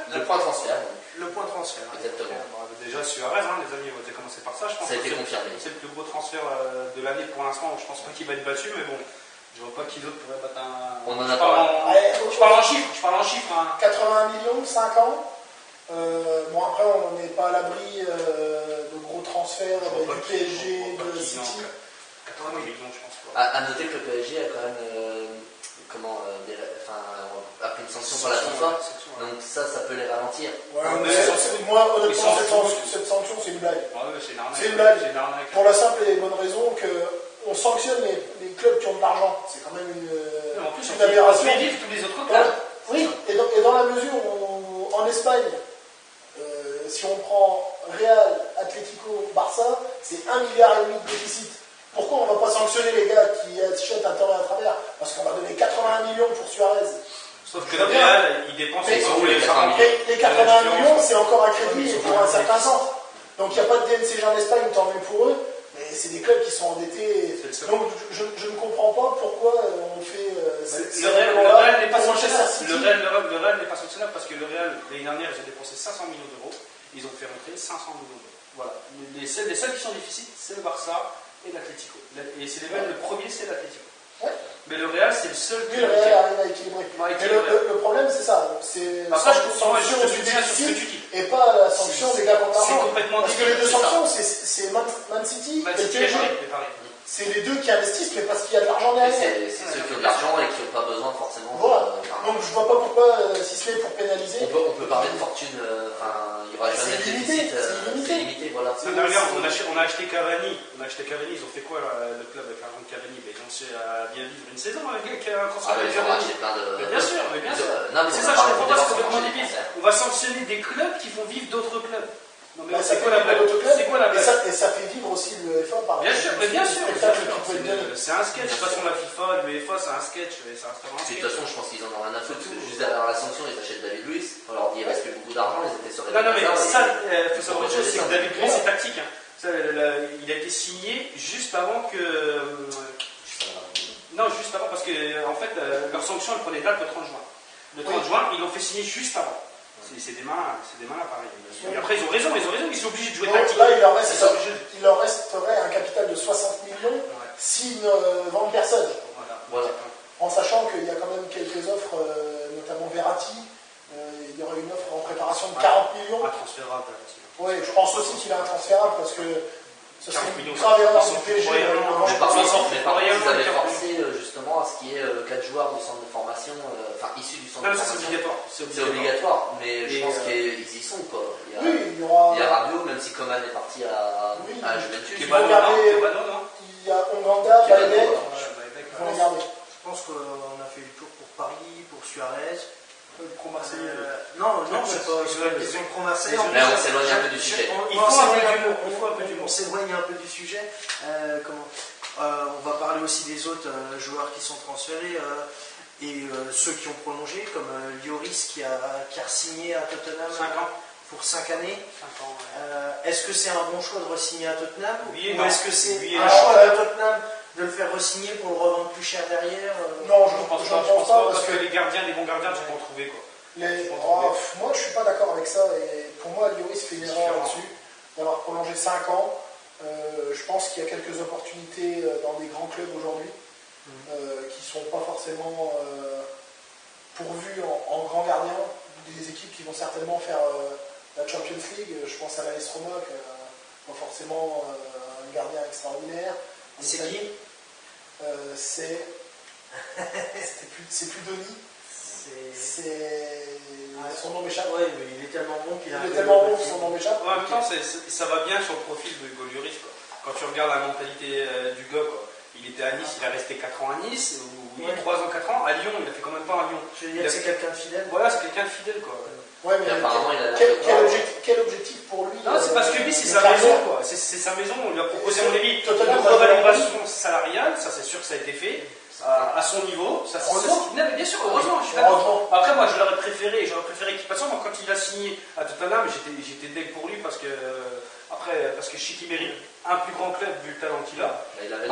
Le point transfert. Le point transfert. Exactement. Déjà Suarez, les amis, on va commencer par ça. Je pense ça a que été confirmé. c'est le plus gros transfert de l'année pour l'instant. Je pense pas qu'il va être battu, mais bon, je vois pas qui d'autre pourrait battre un. On en a parlé. Je parle en chiffres. 80 millions, 5 ans. Bon, après, on n'est pas à l'abri de gros transferts du PSG, de City. 80 millions, je pense. À noter que le PSG a quand même appris une sanction par la FIFA, donc ça peut les ralentir. Ouais, moi, honnêtement, cette sanction, c'est une blague. C'est une blague. Pour la simple et bonne raison qu'on sanctionne les clubs qui ont de l'argent. C'est quand même une aberration. On fait vivre tous les autres clubs. Oui, et dans la mesure où en Espagne, si on prend Real, Atlético, Barça, c'est 1,5 milliard de déficit. Pourquoi on ne va pas sanctionner les gars qui achètent à tort et à travers? Parce qu'on va donner 81 millions pour Suarez. Sauf que le Real, il dépense les 81 millions, c'est encore un crédit pour un certain temps. Donc il n'y a pas de DNCG en Espagne, tant mieux pour eux. Mais c'est des clubs qui sont endettés. Donc je ne comprends pas pourquoi on fait le Real n'est pas sanctionnable. Le Real n'est pas sanctionnable parce que le Real, l'année dernière, ils ont dépensé 500 millions d'euros. Ils ont fait rentrer 500 millions d'euros. Voilà. Les seuls qui sont déficits, c'est le Barça et l'Atlético. Et c'est le premier, c'est l'Atlético. Ouais. Mais le Real, c'est le seul qui arrive à équilibrer. Le problème, c'est ça. C'est la sanction du déficit et pas la sanction des gars qui ont l'argent. Parce que les deux sanctions, c'est Man City et le PSG. C'est les deux qui investissent, mais parce qu'il y a de l'argent derrière. C'est ceux qui ont de l'argent et qui n'ont pas besoin forcément. Voilà. Donc je vois pas pourquoi, si ce n'est pour pénaliser. On peut parler de fortune. Il n'y aura jamais de déficit. C'est limité, voilà. On a acheté Cavani. Ils ont fait quoi le club avec l'argent de Cavani? Ils ont réussi à bien vivre une saison avec un transfert de Cavani. Bien sûr. C'est ça, je comprends pas, c'est complètement débile. On va sanctionner des clubs qui font vivre d'autres clubs. Non, mais c'est quoi la blague? Et ça fait vivre aussi l'UEFA par bien sûr. C'est un sketch. De toute façon, la FIFA, l'UEFA, c'est un sketch. De toute façon, je pense qu'ils en ont rien à foutre. Juste derrière la sanction, ils achètent David Luiz. On leur dit, il reste plus beaucoup d'argent. Ils étaient sur les. Non, mais ça, il faut savoir autre chose, c'est que David Luiz, c'est tactique. Il a été signé juste avant que. Non, juste avant, parce que en fait, leur sanction, elle prenait date le 30 juin. Le 30 juin, ils l'ont fait signer juste avant. C'est des mains là, pareil. Et après, ils ont raison, ils sont obligés de jouer tactique. Là, il leur resterait un capital de 60 millions s'ils ne vendent personne. Voilà. En sachant qu'il y a quand même quelques offres, notamment Verratti. Il y aurait une offre en préparation de 40 millions. Un transférable. Oui, je pense aussi qu'il a un transférable parce que ce serait une grave erreur du PSG. Mais par contre, ils avaient forcé justement à ce qu'il y ait 4 joueurs du centre de formation, issus du centre de formation. C'est obligatoire, mais je pense qu'ils y sont quoi. Il y a Rabiot, même si Coman est parti à Juventus. Il y a Onganda, Baïdek. Il faut les garder. Je pense qu'on a fait le tour pour Paris, pour Suarez. Pro-Marseillais. Non, c'est pas une question de pro-Marseillais. Mais on s'éloigne un peu du sujet. Il faut un peu d'humour. On s'éloigne un peu du sujet. On va parler aussi des autres joueurs qui sont transférés et ceux qui ont prolongé, comme Lloris qui a signé à Tottenham pour 5 années. 5 ans. Est-ce que c'est un bon choix de re-signer à Tottenham ou est-ce que c'est un choix de Tottenham de le faire re-signer pour le revendre plus cher derrière? Non, je ne pense pas parce que les bons gardiens, tu peux en trouver quoi. Moi, je ne suis pas d'accord avec ça. Et pour moi, Lloris fait une erreur là-dessus, d'avoir prolongé 5 ans. Je pense qu'il y a quelques opportunités dans des grands clubs aujourd'hui qui ne sont pas forcément pourvus en grands gardiens. Des équipes qui vont certainement faire la Champions League. Je pense à l'AS Roma, qui n'a pas forcément un gardien extraordinaire. C'est qui? C'est plus Denis. Son nom m'échappe. Oui, mais il est tellement bon qu'il a. Il est tellement bon que son nom m'échappe. En même temps, ça va bien sur le profil de Hugo Lloris. Quand tu regardes la mentalité du gars, il était à Nice, il a resté 4 ans à Nice, 3 ans, 4 ans. À Lyon, il a fait quand même pas à Lyon. Je veux dire, c'est quelqu'un de fidèle. Voilà, c'est quelqu'un de fidèle quoi. Ouais, mais apparemment, quel objectif pour lui? Non, c'est parce que lui, c'est sa maison, quoi. C'est sa maison, on lui a proposé, à mon avis, une revalorisation salariale, ça c'est sûr que ça a été fait, à son niveau. Ça, mais bien sûr, heureusement, je suis d'accord. Après, moi, j'aurais préféré qu'il passe. Moi, quand il a signé à Tottenham, j'étais deg pour lui parce que je sais qu'il mérite un plus grand club vu le talent qu'il a.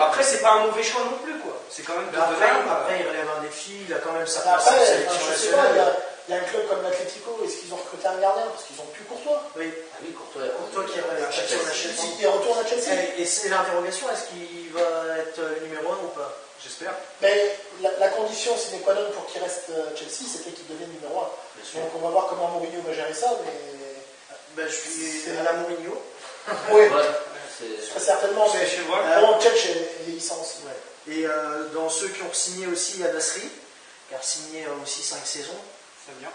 Après, c'est pas un mauvais choix non plus, quoi. C'est quand même Après, il relève un défi, il a quand même sa place en sélection nationale. Il y a un club comme l'Atlético, est-ce qu'ils ont recruté un gardien? Parce qu'ils ont plus Courtois. Oui. Ah oui, Courtois Qui retourne à Chelsea. Il retourne à Chelsea. Et c'est l'interrogation, est-ce qu'il va être numéro 1 ou pas? J'espère. Mais la condition sine qua non pour qu'il reste à Chelsea, c'était qu'il devienne numéro 1. Donc on va voir comment Mourinho va gérer ça, mais... Je suis à la Mourinho. Oui, c'est très certainement, mais chez moi. bon, Tchetch est vieillissant aussi. Ouais. Et dans ceux qui ont signé aussi, il y a Nasri, qui a signé aussi 5 saisons. C'est bien.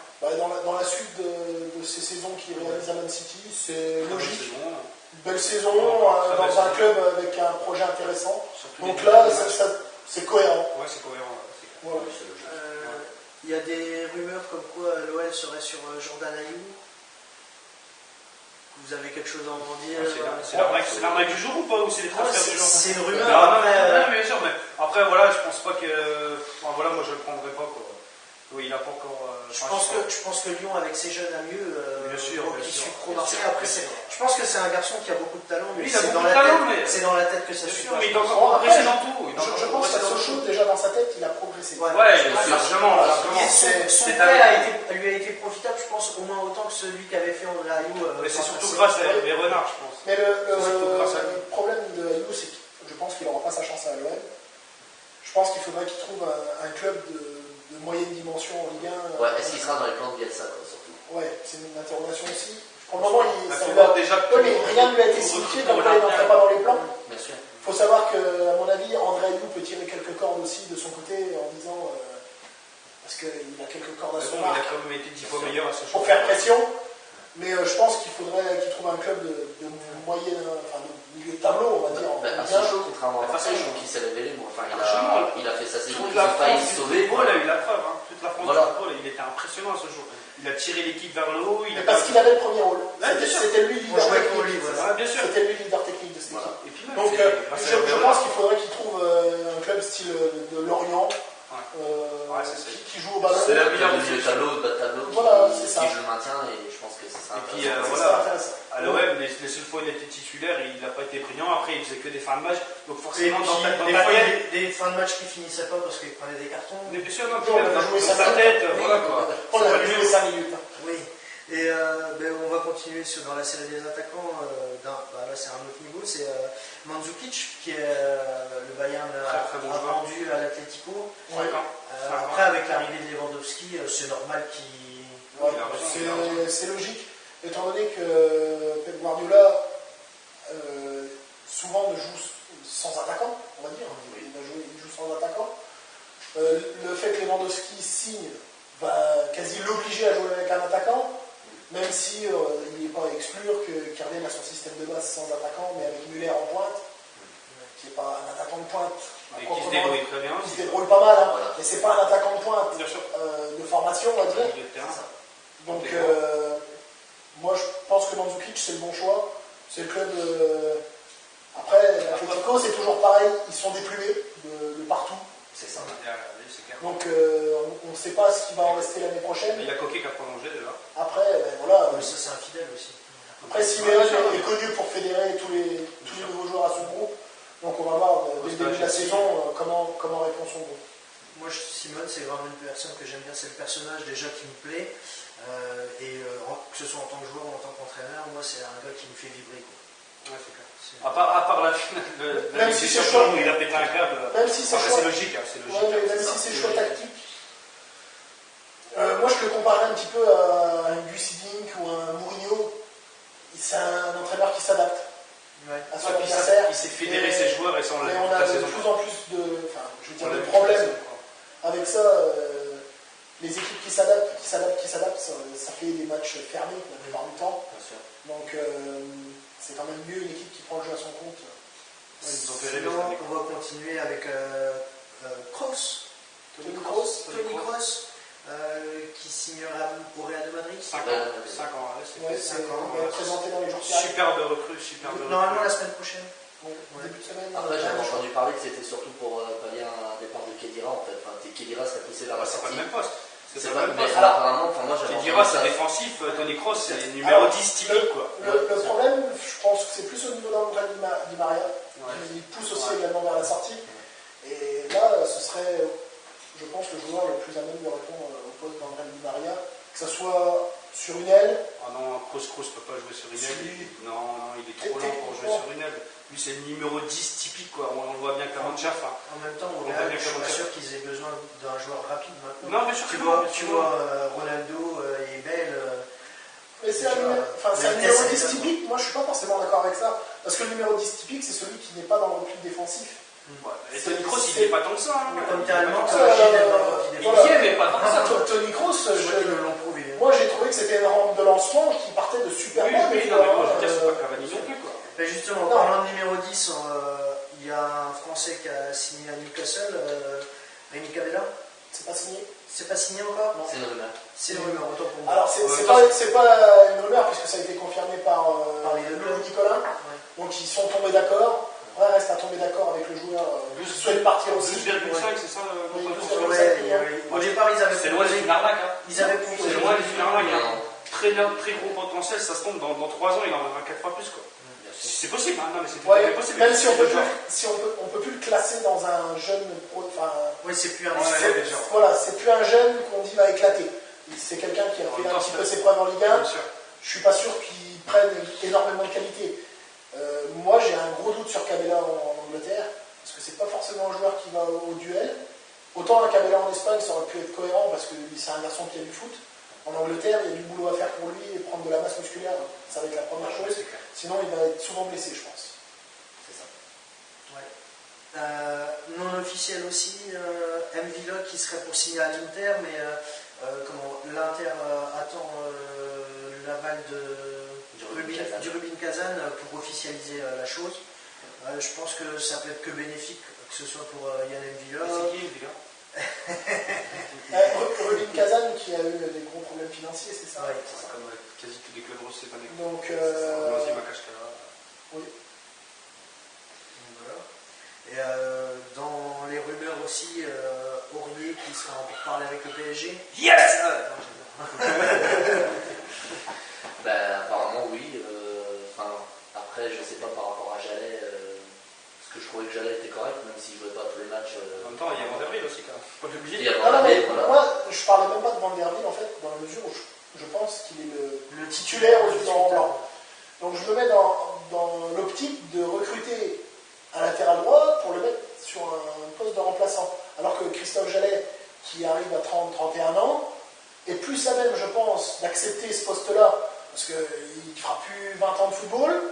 Dans la suite de ces saisons qu'il réalise à Man City, c'est logique. Une belle saison, dans un club avec un projet intéressant. Donc là, c'est cohérent. Ouais, c'est cohérent. Ouais. Il y a des rumeurs comme quoi l'OL serait sur Jordan Ayew. Vous avez quelque chose à en dire? C'est l'arnaque du jour ou pas? Ou c'est les transferts du jour? C'est une rumeur. Non, mais bien sûr, mais après, voilà, je pense pas que. Enfin, voilà, moi je le prendrai pas, quoi. Oui, il a pas encore. Je pense que Lyon, avec ses jeunes, a mieux. Bien sûr. Qui suit trop Marseille. Après, je pense que c'est un garçon qui a beaucoup de talent, mais il a beaucoup de talent, mais. C'est dans la tête que ça suit. Mais il doit encore progresser dans tout. Je pense qu'à Sochaux, déjà dans sa tête, il a progressé. Ouais, largement. Son prêt lui a été profitable, je pense, au moins autant que celui qu'avait fait André Ayew. Mais c'est surtout grâce à les renards, je pense. Mais le problème de Ayew, c'est que je pense qu'il n'aura pas sa chance à l'OM. Je pense qu'il faudrait qu'il trouve un club de moyenne dimension en Ligue 1. Ouais, est-ce qu'il sera dans les plans de Bielsa, quoi, surtout? Ouais, c'est une interrogation aussi. Pour le moment, déjà. Mais rien ne lui a été signifié comme il n'entrait pas dans les plans. Bien sûr. Il faut savoir que, à mon avis, André Ayew peut tirer quelques cordes aussi de son côté en disant. Parce qu'il a quelques cordes à son arc. Il a quand même été 10 fois meilleur à ce Pour faire pression. Mais je pense qu'il faudrait qu'il trouve un club de moyenne, enfin de milieu de tableau, on va dire. À Sochaux, contrairement à Marseille, je trouve qu'il s'est révélé. Enfin, il a fait sa saison, il toute la a failli France se du sauver. football a eu la preuve. Toute la France Voilà. du football, il était impressionnant ce jour. Il a tiré l'équipe vers le haut. Parce qu'il avait le premier rôle. Ouais, bien sûr. C'était lui le leader technique. Bien sûr. C'était lui le leader technique de cette équipe. Et puis même, Donc je pense qu'il faudrait qu'il trouve un club style de Lorient. Qui joue au ballon. C'est la meilleure du tableau, bas de tableau, voilà, c'est ça. qui joue le maintien, et je pense que c'est ça. Et puis voilà, à l'OM, les seules fois où il était titulaire, il n'a pas été brillant. Après, il faisait que des fins de match. Donc forcément, dans ta tête. Des fins de match qui finissaient pas parce qu'il prenait des cartons. Mais bien sûr, non, on a joué dans ta tête, voilà quoi. On a joué 5 minutes. Oui. Et on va continuer dans la série des attaquants. Là, c'est un autre niveau. C'est Mandzukic, qui est le Bayern a vendu à l'Atlético. 5 ans. Après, avec l'arrivée de Lewandowski, c'est normal qu'il. C'est logique, étant donné que Pep Guardiola souvent ne joue sans attaquant, on va dire. Il joue sans attaquant. Le fait que Lewandowski signe va quasi l'obliger à jouer avec un attaquant, même si il n'est pas à exclure qu'il revienne à son système de base sans attaquant, mais avec Müller en pointe, qui n'est pas un attaquant de pointe. Et qui se débrouille très bien. Il se débrouille pas mal, hein. Voilà. Mais c'est pas un attaquant de pointe Bien sûr. de formation, on va dire. Donc moi je pense que Mandzukic c'est le bon choix. C'est le club. Après, l'Atlético c'est toujours pareil, ils sont déplumés de partout. C'est ça. Donc on ne sait pas ce qui va en rester l'année prochaine. Il y a Coquet qui a prolongé déjà. Après, voilà. Mais ça, c'est un fidèle aussi. Après, Simeone est connu pour fédérer tous les nouveaux joueurs à son groupe. Donc on va voir dès le début de la saison comment répond son groupe. Moi, Simone, c'est vraiment une personne que j'aime bien. C'est le personnage déjà qui me plaît. Que ce soit en tant que joueur ou en tant qu'entraîneur, moi, c'est un gars qui me fait vibrer. Ouais, c'est clair. À part la finale de la Ligue des Champions où il a pété un câble. Même si c'est c'est logique. Même si c'est choix tactique. Moi, je le comparais un petit peu à un Gus Hiddink ou un Mourinho. C'est un entraîneur qui s'adapte à son adversaire. Il sait fédérer ses joueurs et ça, mais on a de plus en plus de problèmes avec ça. Les équipes qui s'adaptent, ça fait des matchs fermés la plupart du temps. Donc c'est quand même mieux une équipe qui prend le jeu à son compte. Sinon, on va continuer avec Toni Kroos, qui signera au Real de Madrid. 5 ans. C'est présenté dans les jours qui arrivent. Superbe recrue. Normalement la semaine prochaine. Début de semaine. Après, j'avais entendu parler que c'était surtout pour pallier un départ de Khedira en fait. Enfin, Khedira serait poussé vers la C'est pas sortie. le même poste. C'est pas le même poste. Apparemment, moi j'avais entendu Khedira, ça. c'est défensif. Toni Kroos, c'est numéro 10 typique quoi. Le problème, je pense que c'est plus au niveau d'André Di Maria. Il pousse aussi également vers la sortie. Et là, ce serait, je pense, le joueur le plus à même de répondre au poste d'André Di Maria. que ce soit sur une aile. Ah non, Kroos peut pas jouer sur une aile. Si. Non, il est trop lent pour jouer sur une aile. Lui, c'est le numéro 10 typique, quoi. On le voit bien que la Mancha. En même temps, au Real, je suis pas sûr qu'ils aient besoin d'un joueur rapide maintenant. Non, bien sûr que tu vois Ronaldo est belle. Mais c'est un numéro 10 typique, moi je suis pas forcément d'accord avec ça. Parce que le numéro 10 typique, c'est celui qui n'est pas dans le repli défensif. Ouais. Et Toni Kroos, il n'est pas tant que ça. Hein. Comme t'es allemand, ça, mais pas tant que ça. Toni Kroos, l'ont prouvé. moi j'ai trouvé que c'était une rampe de lancement qui partait de super bien. Oui, non, mais moi je veux dire, c'est pas Cavani non plus, quoi. Mais justement, en parlant de numéro 10, il y a un Français qui a signé à Newcastle, Rémi Cavella. C'est pas signé. C'est pas signé encore? C'est une rumeur. C'est une rumeur, autant pour moi. Alors c'est pas une rumeur puisque ça a été confirmé par Louis Nicolin. Ouais. Donc ils sont tombés d'accord. Ouais, reste à tomber d'accord avec le joueur. Souhaite partir aussi. 12,5, c'est ça Oui, Au départ, ils avaient c'est loin d'être une arnaque. Hein. Ils avaient C'est loin d'être une arnaque. Hein. Très gros potentiel, ça se tombe dans 3 ans, il en aura 4 fois plus, quoi. C'est possible, hein. Non, mais c'est tout à fait possible. Même si on peut plus le classer dans un jeune. Oui, c'est plus un voilà, c'est plus un jeune qu'on dit va éclater. C'est quelqu'un qui a fait un petit peu ses preuves en Ligue 1. Je suis pas sûr qu'il prenne énormément de qualité. Moi, j'ai un gros doute sur Cavella en Angleterre, parce que c'est pas forcément un joueur qui va au duel. Autant un Cavella en Espagne, ça aurait pu être cohérent, parce que c'est un garçon qui a du foot. En Angleterre, il y a du boulot à faire pour lui, et prendre de la masse musculaire, ça va être la première chose. Sinon, il va être souvent blessé, je pense. C'est ça. Ouais. Non officiel aussi, M. Villa qui serait pour signer à l'Inter, mais l'Inter attend l'aval du Rubin Kazan pour officialiser la chose. Je pense que ça peut être que bénéfique, que ce soit pour Yann M. Villa. C'est qui, Villa? Rubin Kazan qui a eu des gros problèmes financiers, c'est ça? Ouais, C'est comme quasi tous les clubs russes cette année. Donc, oui. Voilà. Et dans les rumeurs aussi, Aurier qui sera en pourparlers avec le PSG. Yes! Apparemment oui. Après je sais pas par rapport à Jallet, parce que je trouvais que Jallet était correct, même s'il jouait pas tous les matchs. En même temps, il y a Vanderbilt aussi, quand même. Faut pas l'oublier. Moi, je parlais même pas de Vanderbilt en fait, dans la mesure où je pense qu'il est le titulaire aux yeux blanc. Donc je me mets dans l'optique de recruter un latéral droit pour le mettre sur un poste de remplaçant. Alors que Christophe Jallet, qui arrive à 30-31 ans, est plus à même, je pense, d'accepter ce poste-là, parce qu'il ne fera plus 20 ans de football,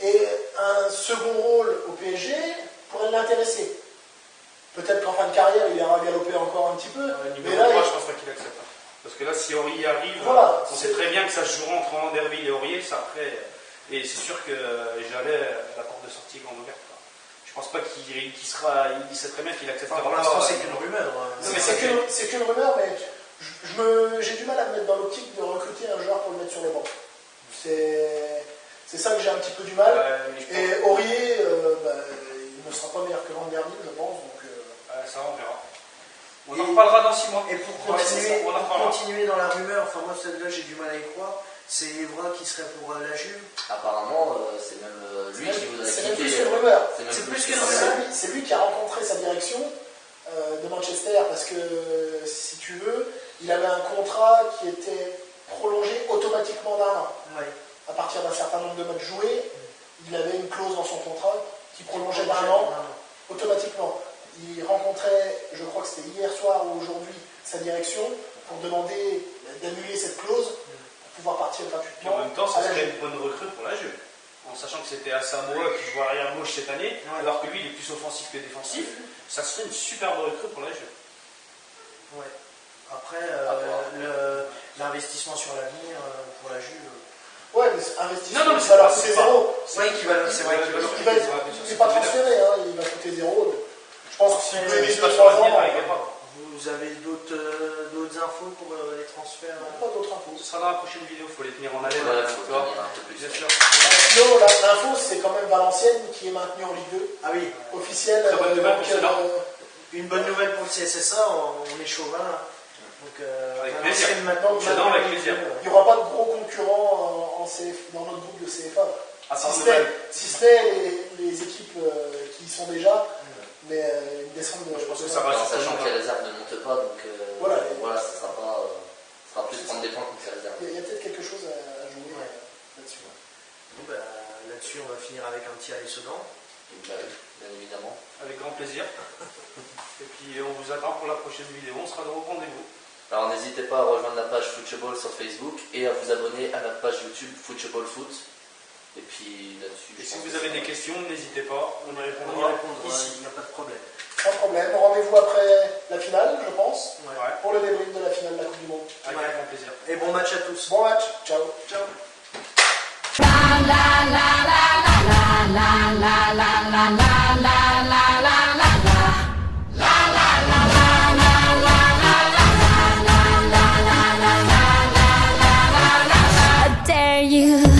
et un second rôle au PSG pourrait l'intéresser. Peut-être qu'en fin de carrière, il ira galoper encore un petit peu. Numéro 3, je pense pas qu'il accepte. Parce que là, si Aurier arrive, on sait très bien que ça se jouera entre Vanderbilt et Aurier, ça après. Et c'est sûr que Jallet, la porte de sortie est grande ouverte. Je pense pas qu'il sera. Il sait très bien qu'il acceptera. Pour l'instant, c'est qu'une rumeur. C'est qu'une rumeur, mais j'ai du mal à me mettre dans l'optique de recruter un joueur pour le mettre sur les bancs. C'est ça que j'ai un petit peu du mal. Et Aurier, il ne sera pas meilleur que Vanderbilt, je pense. Donc, ça, on verra. On en reparlera dans 6 mois. Et pour continuer dans la rumeur, enfin moi celle-là j'ai du mal à y croire, c'est Evra qui serait pour la Juve. Apparemment, c'est même lui qui voudrait quitter. C'est même plus qu'une rumeur. C'est plus qu'une rumeur. C'est lui qui a rencontré sa direction de Manchester, parce que si tu veux, il avait un contrat qui était prolongé automatiquement d'un an. Ouais. À partir d'un certain nombre de matchs joués, il avait une clause dans son contrat qui prolongeait d'un an automatiquement. Il rencontrait, je crois que c'était hier soir ou aujourd'hui, sa direction pour demander d'annuler cette clause pour pouvoir partir gratuitement. Et en même temps, ça serait une bonne recrue pour la Juve. En sachant que c'était Asamoah qui joue arrière gauche cette année, alors que lui il est plus offensif que défensif, ça serait une superbe recrue pour la Juve. Ouais. Après, l'investissement sur l'avenir pour la Juve. Ouais, mais investissement, non, mais ça va leur coûter zéro. C'est vrai qu'il va leur coûter zéro. Il n'est pas transféré, hein, il va coûter zéro. Je pense que s'il veut veut pas sur l'avenir, vous avez d'autres infos pour les transferts? Pas d'autres infos. Ce sera dans la prochaine vidéo, il faut les tenir en haleine. Ouais, faut tenir un peu plus. Bien sûr. Sinon, l'info, c'est quand même Valenciennes qui est maintenue en Ligue 2. Ah oui. Officielle. Très bonne nouvelle pour cela. Une bonne nouvelle pour le CSSA, on est chauvin là. Donc, avec plaisir. Maintenant, avec plaisir. Il n'y aura pas de gros concurrents dans notre groupe de CFA. Si ce n'est les équipes qui y sont déjà, mais une descente de. Je pense que ça va. Sachant que les réserves ne montent pas, donc voilà, ça sera fera plus prendre des points contre les réserves. Il y a peut-être quelque chose à jouer là-dessus. Bon, bah, là-dessus, on va finir avec un petit aller Sedan. Bah oui, bien évidemment. Avec grand plaisir. Et puis on vous attend pour la prochaine vidéo, on sera de rendez-vous. Alors n'hésitez pas à rejoindre la page Football sur Facebook et à vous abonner à notre page YouTube Football Foot. Et puis là-dessus. Et si vous avez des questions, n'hésitez pas, on y On y répondra répondra, ici. il n'y a pas de problème. Pas de problème. Rendez-vous après la finale, je pense, Ouais. pour le débrief de la finale de la Coupe du Monde. Avec Ouais. grand plaisir. Et bon match à tous. Bon match, ciao. Ciao. I dare you.